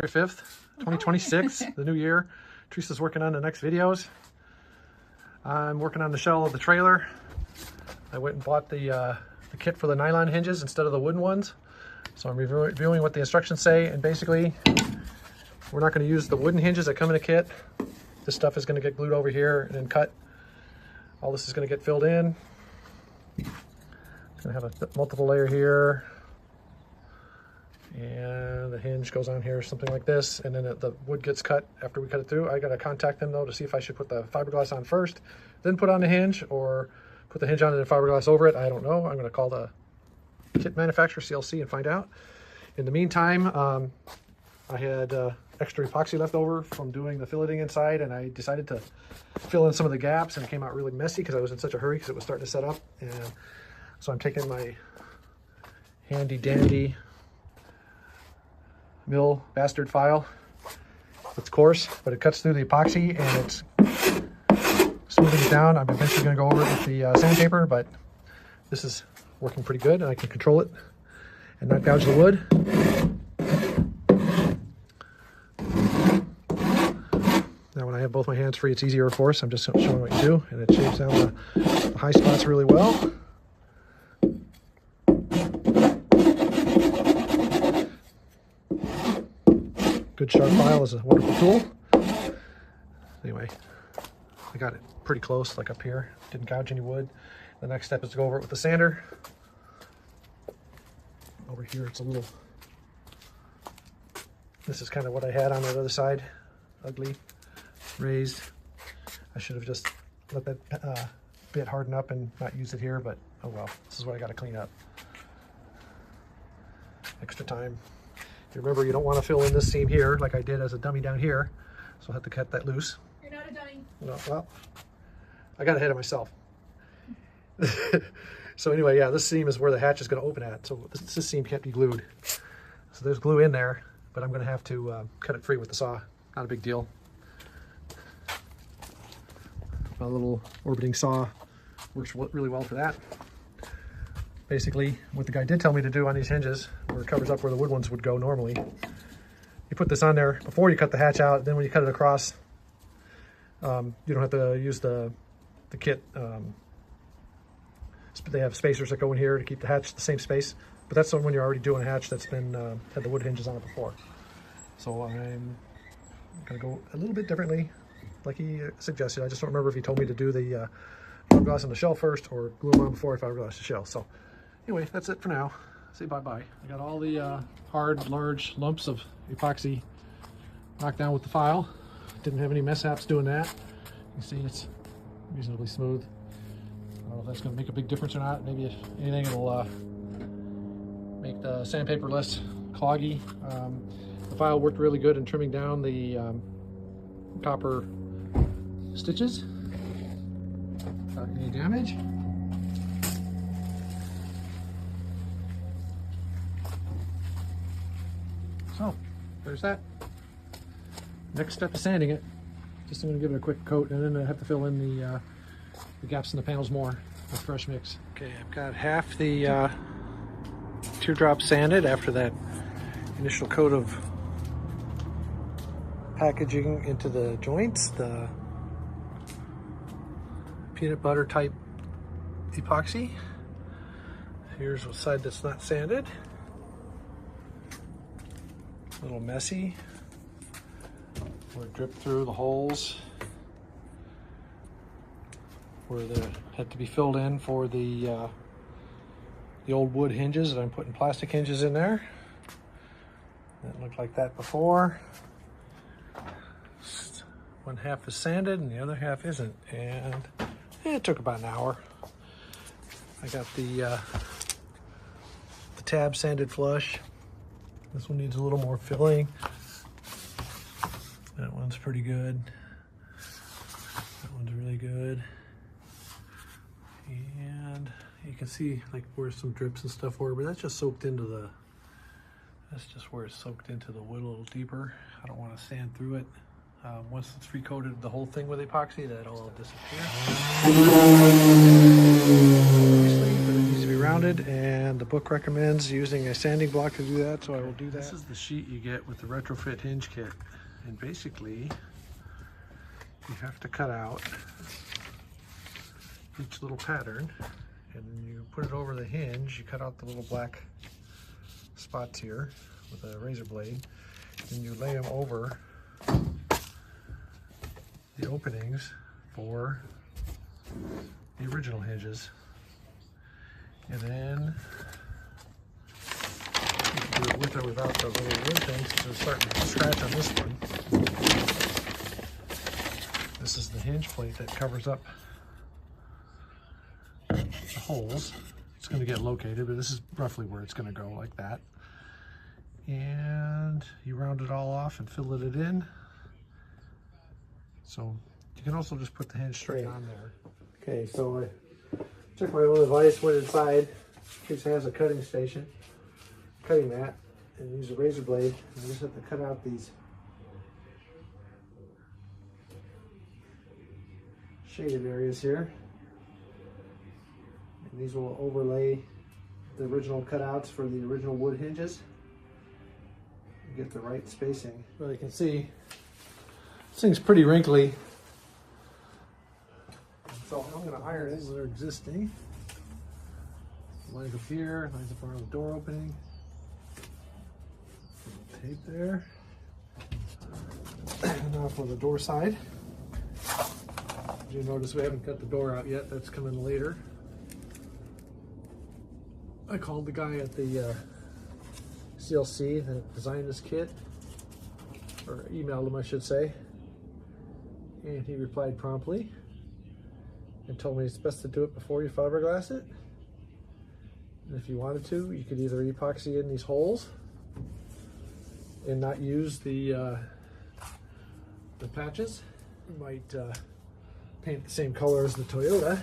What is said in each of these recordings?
February 5th, 2026, the new year. Teresa's working on the next videos. I'm working on the shell of the trailer. I went and bought the kit for the nylon hinges instead of the wooden ones. So I'm reviewing what the instructions say, and basically we're not going to use the wooden hinges that come in a kit. This stuff is going to get glued over here and then cut. All this is going to get filled in. It's going to have a multiple layer here. And the hinge goes on here, something like this, and then the wood gets cut after we cut it through. I got to contact them though to see if I should put the fiberglass on first, then put on the hinge, or put the hinge on and then fiberglass over it. I don't know. I'm going to call the kit manufacturer, CLC, and find out. In the meantime, I had extra epoxy left over from doing the filleting inside, and I decided to fill in some of the gaps, and it came out really messy because I was in such a hurry because it was starting to set up. And so I'm taking my handy dandy mill bastard file. It's coarse, but it cuts through the epoxy and it's smoothing it down. I'm eventually going to go over it with the sandpaper, but this is working pretty good and I can control it and not gouge the wood. Now when I have both my hands free, it's easier of course. I'm just showing what you do, and it shaves down the high spots really well. Good sharp file is a wonderful tool. Anyway, I got it pretty close, like up here. Didn't gouge any wood. The next step is to go over it with the sander. Over here it's a little, this is kind of what I had on that other side. Ugly, raised. I should have just let that bit harden up and not use it here, but oh well. This is what I got to clean up. Extra time. You remember, you don't want to fill in this seam here like I did as a dummy down here, so I'll have to cut that loose. You're not a dummy. No, well, I got ahead of myself. So anyway, yeah, this seam is where the hatch is going to open at, so this seam can't be glued. So there's glue in there, but I'm going to have to cut it free with the saw. Not a big deal. My little orbiting saw works really well for that. Basically, what the guy did tell me to do on these hinges, where it covers up where the wood ones would go normally, you put this on there before you cut the hatch out. Then when you cut it across, you don't have to use the kit. They have spacers that go in here to keep the hatch the same space, but that's when you're already doing a hatch that's been had the wood hinges on it before. So I'm gonna go a little bit differently, like he suggested. I just don't remember if he told me to do the fiberglass on the shell first or glue them on before I fiberglass the shell. So anyway, that's it for now. Say bye-bye. I got all the hard, large lumps of epoxy knocked down with the file. Didn't have any mishaps doing that. You can see it's reasonably smooth. I don't know if that's going to make a big difference or not. Maybe if anything, it'll make the sandpaper less cloggy. The file worked really good in trimming down the copper stitches without any damage. So there's that. Next step is sanding it. Just I'm going to give it a quick coat, and then I have to fill in the gaps in the panels more with fresh mix. Okay, I've got half the teardrop sanded after that initial coat of packaging into the joints, the peanut butter type epoxy. Here's the side that's not sanded. A little messy. Where it dripped through the holes where they had to be filled in for the old wood hinges, and I'm putting plastic hinges in there. That looked like that before. One half is sanded and the other half isn't, and it took about an hour. I got the tab sanded flush. This one needs a little more filling. That one's pretty good. That one's really good. And you can see like where some drips and stuff were, but that's just soaked into the, that's just where it's soaked into the wood a little deeper. I don't want to sand through it. Once it's recoated the whole thing with epoxy, that'll all disappear. Obviously, but it needs to be round. rounded, and the book recommends using a sanding block to do that, so I will do that. This is the sheet you get with the retrofit hinge kit, and basically you have to cut out each little pattern, and then you put it over the hinge. You cut out the little black spots here with a razor blade, and you lay them over the openings for the original hinges. And then you can do it with or without the little wood things, because it's starting to scratch on this one. This is the hinge plate that covers up the holes. It's going to get located, but this is roughly where it's going to go, like that. And you round it all off and fill it in. So you can also just put the hinge straight on there. Okay, so I took my own advice, went inside, in case it has a cutting mat, and use a razor blade. I just have to cut out these shaded areas here. And these will overlay the original cutouts for the original wood hinges. Get the right spacing. Well, you can see this thing's pretty wrinkly. So I'm going to iron it. They're existing. Lines up here, lines up around the door opening. Tape there. Now for the door side. As you notice, we haven't cut the door out yet. That's coming later. I called the guy at the CLC that designed this kit, or emailed him, I should say, and he replied promptly and told me it's best to do it before you fiberglass it. And if you wanted to, you could either epoxy in these holes and not use the patches. You might paint the same color as the Toyota.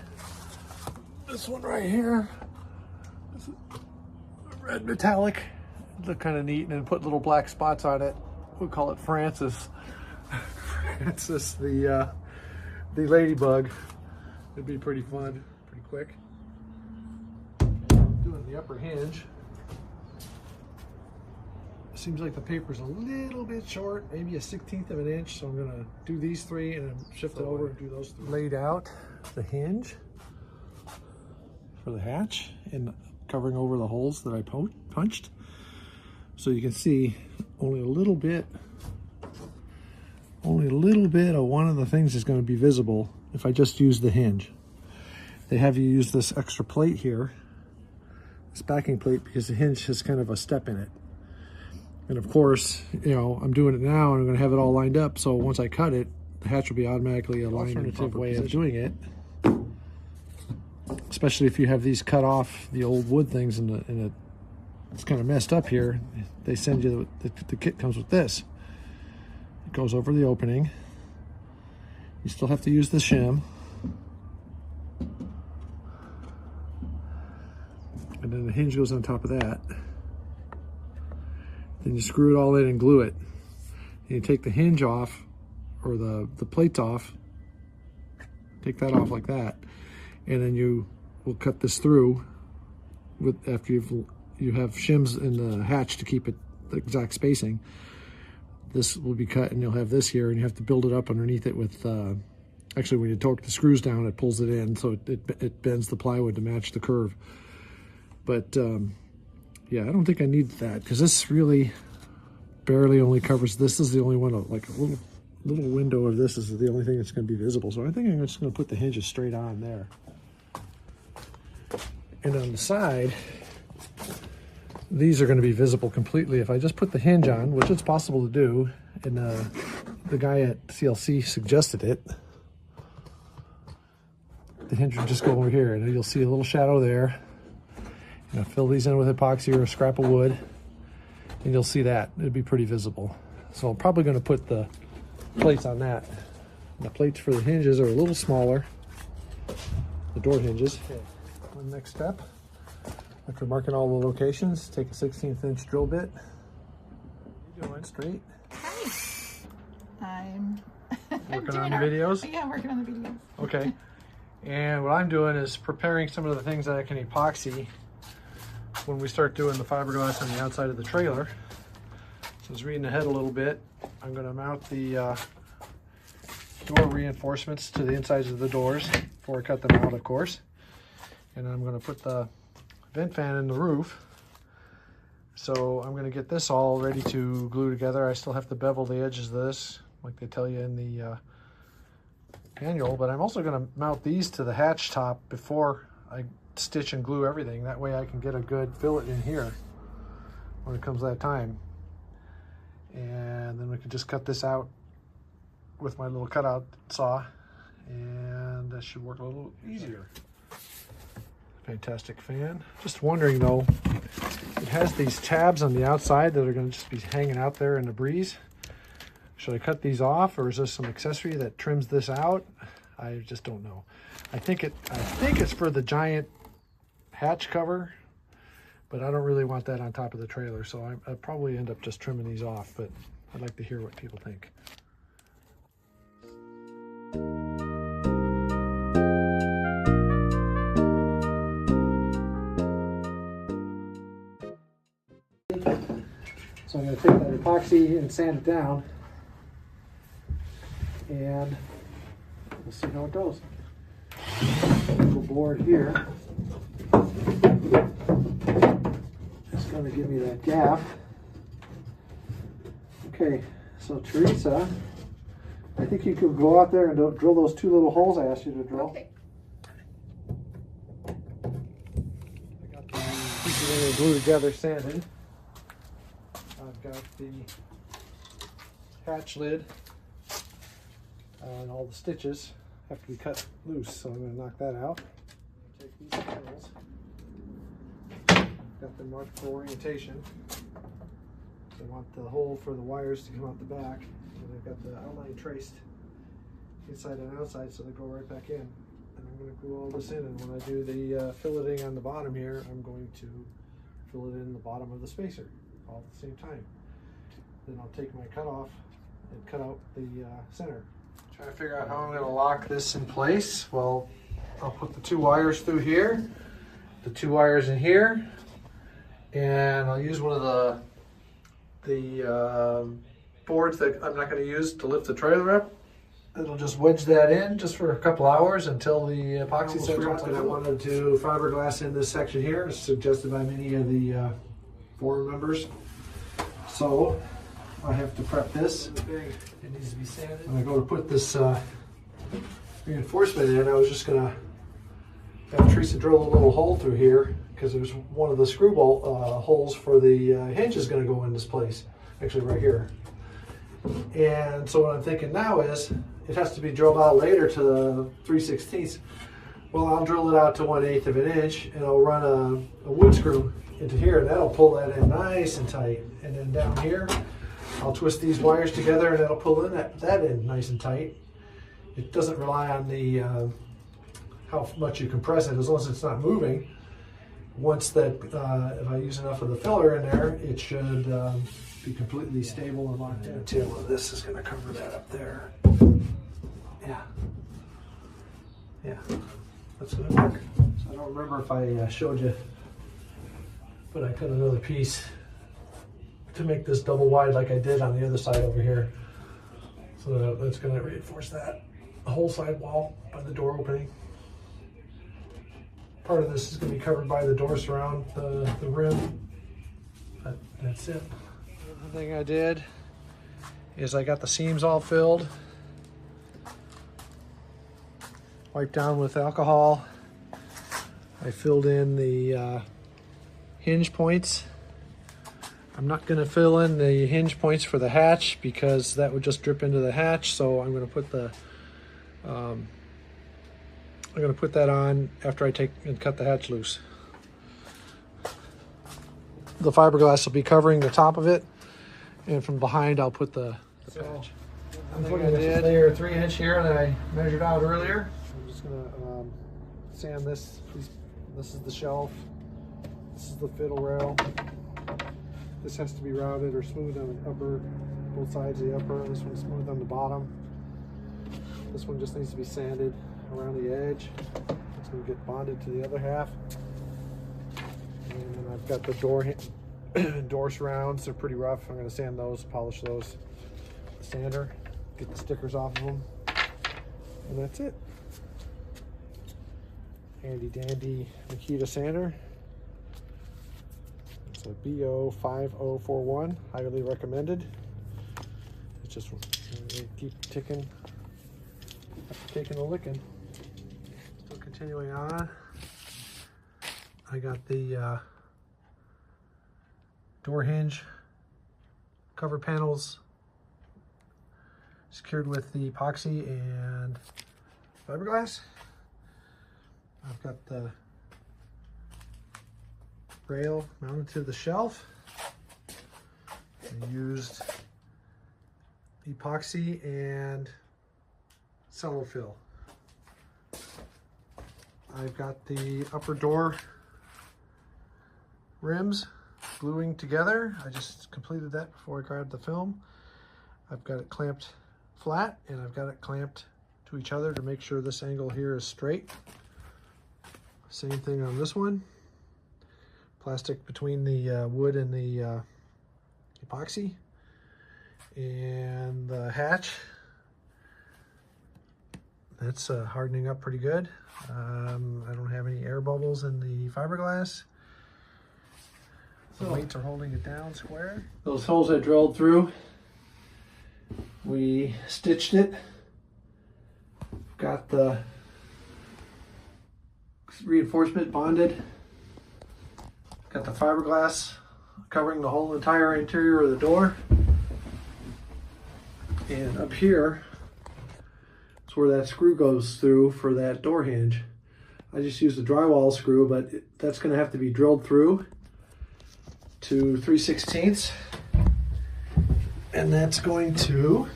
This one right here, this is red metallic. Look kind of neat, and then put little black spots on it. We'll call it Francis. Francis, the ladybug. It'd be pretty fun, pretty quick. Doing the upper hinge. Seems like the paper's a little bit short, maybe a 1/16 of an inch. So I'm gonna do these three and then shift it over and do those three. Laid out the hinge for the hatch and covering over the holes that I punched. So you can see only a little bit of one of the things is going to be visible if I just use the hinge. They have you use this extra plate here, this backing plate, because the hinge has kind of a step in it. And of course, you know, I'm doing it now and I'm going to have it all lined up. So once I cut it, the hatch will be automatically aligned. Alternative way of doing it, especially if you have these cut off, the old wood things in it's kind of messed up here. They send you, the kit comes with this. It goes over the opening. You still have to use the shim. And then the hinge goes on top of that. Then you screw it all in and glue it. And you take the hinge off, or the plates off. Take that off like that. And then you will cut this through after you have shims in the hatch to keep it the exact spacing. This will be cut, and you'll have this here, and you have to build it up underneath it with, actually when you torque the screws down, it pulls it in, so it bends the plywood to match the curve. But yeah, I don't think I need that, because this really barely only covers, this is the only one, like a little window of this is the only thing that's going to be visible. So I think I'm just going to put the hinges straight on there. And on the side, these are going to be visible completely. If I just put the hinge on, which it's possible to do, and the guy at CLC suggested it, the hinge would just go over here, and you'll see a little shadow there. And I'll fill these in with epoxy or a scrap of wood, and you'll see that. It'd be pretty visible. So I'm probably going to put the plates on that. And the plates for the hinges are a little smaller, the door hinges. Okay. One next step. After marking all the locations, take a 1/16 inch drill bit. What are you doing? Straight? Hi. I'm working on the videos? Yeah, I'm working on the videos. Okay. And what I'm doing is preparing some of the things that I can epoxy when we start doing the fiberglass on the outside of the trailer. So I was reading ahead a little bit. I'm going to mount the door reinforcements to the insides of the doors before I cut them out, of course. And I'm going to put the vent fan in the roof. So I'm going to get this all ready to glue together. I still have to bevel the edges of this, like they tell you in the manual, but I'm also going to mount these to the hatch top before I stitch and glue everything. That way I can get a good fillet in here when it comes that time. And then we can just cut this out with my little cutout saw, and that should work a little easier. Fantastic fan. Just wondering though, it has these tabs on the outside that are going to just be hanging out there in the breeze. Should I cut these off, or is this some accessory that trims this out? I just don't know. I think it's for the giant hatch cover, but I don't really want that on top of the trailer, so I'll probably end up just trimming these off, but I'd like to hear what people think. So I'm going to take that epoxy and sand it down, and we'll see how it goes. Little board here. Just going to give me that gap. Okay, so Teresa, I think you could go out there and drill those two little holes I asked you to drill. Okay. I got the pieces glued together, sanded. I've got the hatch lid, and all the stitches have to be cut loose, so I'm going to knock that out. Take these panels, got them marked for orientation. I want the hole for the wires to come out the back, and I've got the outline traced inside and outside so they go right back in. And I'm going to glue all this in, and when I do the filleting on the bottom here, I'm going to fill it in the bottom of the spacer all at the same time. Then I'll take my cutoff and cut out the center. Trying to figure out how I'm going to lock this in place. Well, I'll put the two wires through here, the two wires in here, and I'll use one of the boards that I'm not going to use to lift the trailer up. It'll just wedge that in just for a couple hours until the epoxy sets up. I wanted to fiberglass in this section here, as suggested by many of the forum members. So I have to prep this. It needs to be sanded. When I go to put this reinforcement in, I was just going to have Teresa drill a little hole through here, because there's one of the screw bolt holes for the hinge is going to go in this place, actually right here. And so what I'm thinking now is it has to be drilled out later to the 3/16. Well, I'll drill it out to 1/8 of an inch, and I'll run a wood screw into here, and that'll pull that in nice and tight. And then down here, I'll twist these wires together, and that'll pull in that in nice and tight. It doesn't rely on the how much you compress it, as long as it's not moving. Once that, if I use enough of the filler in there, it should be completely stable and locked in. The tail of this is going to cover that up there. Yeah. Yeah, that's going to work. So I don't remember if I showed you, but I cut another piece to make this double wide like I did on the other side over here. So that's going to reinforce that whole side wall by the door opening. Part of this is going to be covered by the door surround, the rim. But that's it. The thing I did is I got the seams all filled, wiped down with alcohol. I filled in the hinge points. I'm not going to fill in the hinge points for the hatch because that would just drip into the hatch. So I'm going to put the I'm going to put that on after I take and cut the hatch loose. The fiberglass will be covering the top of it, and from behind I'll put the patch. I think I did layer 3" here that I measured out earlier. I'm just going to sand this. This is the shelf. This is the fiddle rail. This has to be routed or smooth on the upper, both sides of the upper. This one's smooth on the bottom. This one just needs to be sanded around the edge. It's going to get bonded to the other half. And And then I've got the door surrounds. They're pretty rough. I'm going to sand those, polish those. Sander, get the stickers off of them, and that's it. Handy dandy Makita sander. It's a BO5041, highly recommended. It's just keep ticking, taking a licking. Still continuing on. I got the door hinge cover panels secured with the epoxy and fiberglass. I've got the rail mounted to the shelf. I used epoxy and cellofill. I've got the upper door rims gluing together. I just completed that before I grabbed the film. I've got it clamped flat and I've got it clamped to each other to make sure this angle here is straight. Same thing on this one. Plastic between the wood and the epoxy. And the hatch, that's hardening up pretty good. I don't have any air bubbles in the fiberglass. The weights are holding it down square. Those holes I drilled through, we stitched it. Got the reinforcement bonded. Got the fiberglass covering the whole entire interior of the door. And up here is where that screw goes through for that door hinge. I just used a drywall screw, but that's going to have to be drilled through to 3/16. And that's going to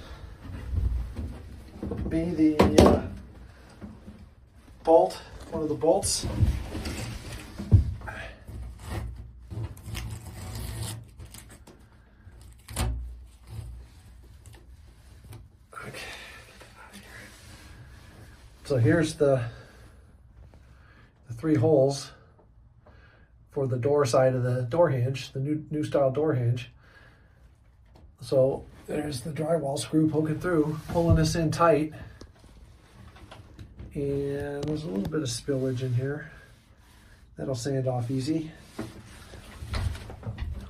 be the bolt, one of the bolts. Okay, so here's the 3 holes for the door side of the door hinge, the new style door hinge. So there's the drywall screw poking through, pulling this in tight. And there's a little bit of spillage in here. That'll sand off easy.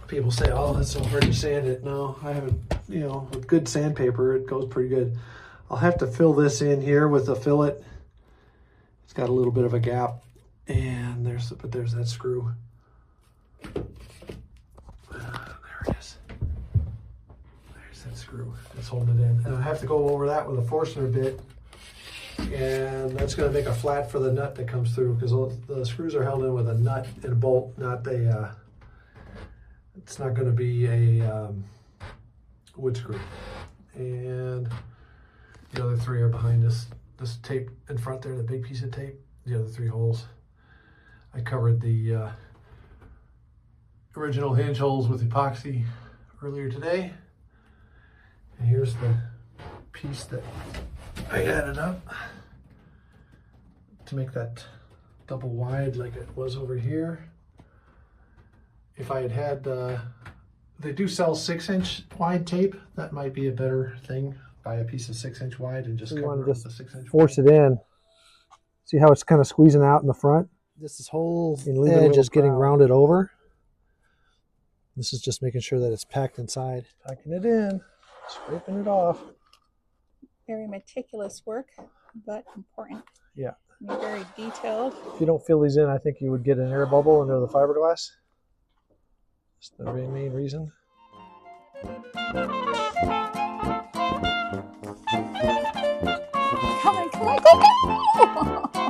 People say, oh, that's so hard to sand it. No, I haven't, with good sandpaper, it goes pretty good. I'll have to fill this in here with a fillet. It's got a little bit of a gap. And there's that screw. There it is. There's that screw that's holding it in. And I have to go over that with a Forstner bit. And that's going to make a flat for the nut that comes through, because the screws are held in with a nut and a bolt, not a, it's not going to be a wood screw. And the other 3 are behind this tape in front there, the big piece of tape, the other 3 holes. I covered the original hinge holes with epoxy earlier today. And here's the piece that I added up to make that double wide like it was over here. If I had they do sell 6-inch wide tape. That might be a better thing. Buy a piece of 6-inch wide and just cover it with a 6-inch. Force it in. See how it's kind of squeezing out in the front? This whole edge is getting rounded over. This is just making sure that it's packed inside. Packing it in, scraping it off. Very meticulous work, but important. Yeah. Very detailed. If you don't fill these in, I think you would get an air bubble under the fiberglass. That's the main reason. Come on, come on, come on!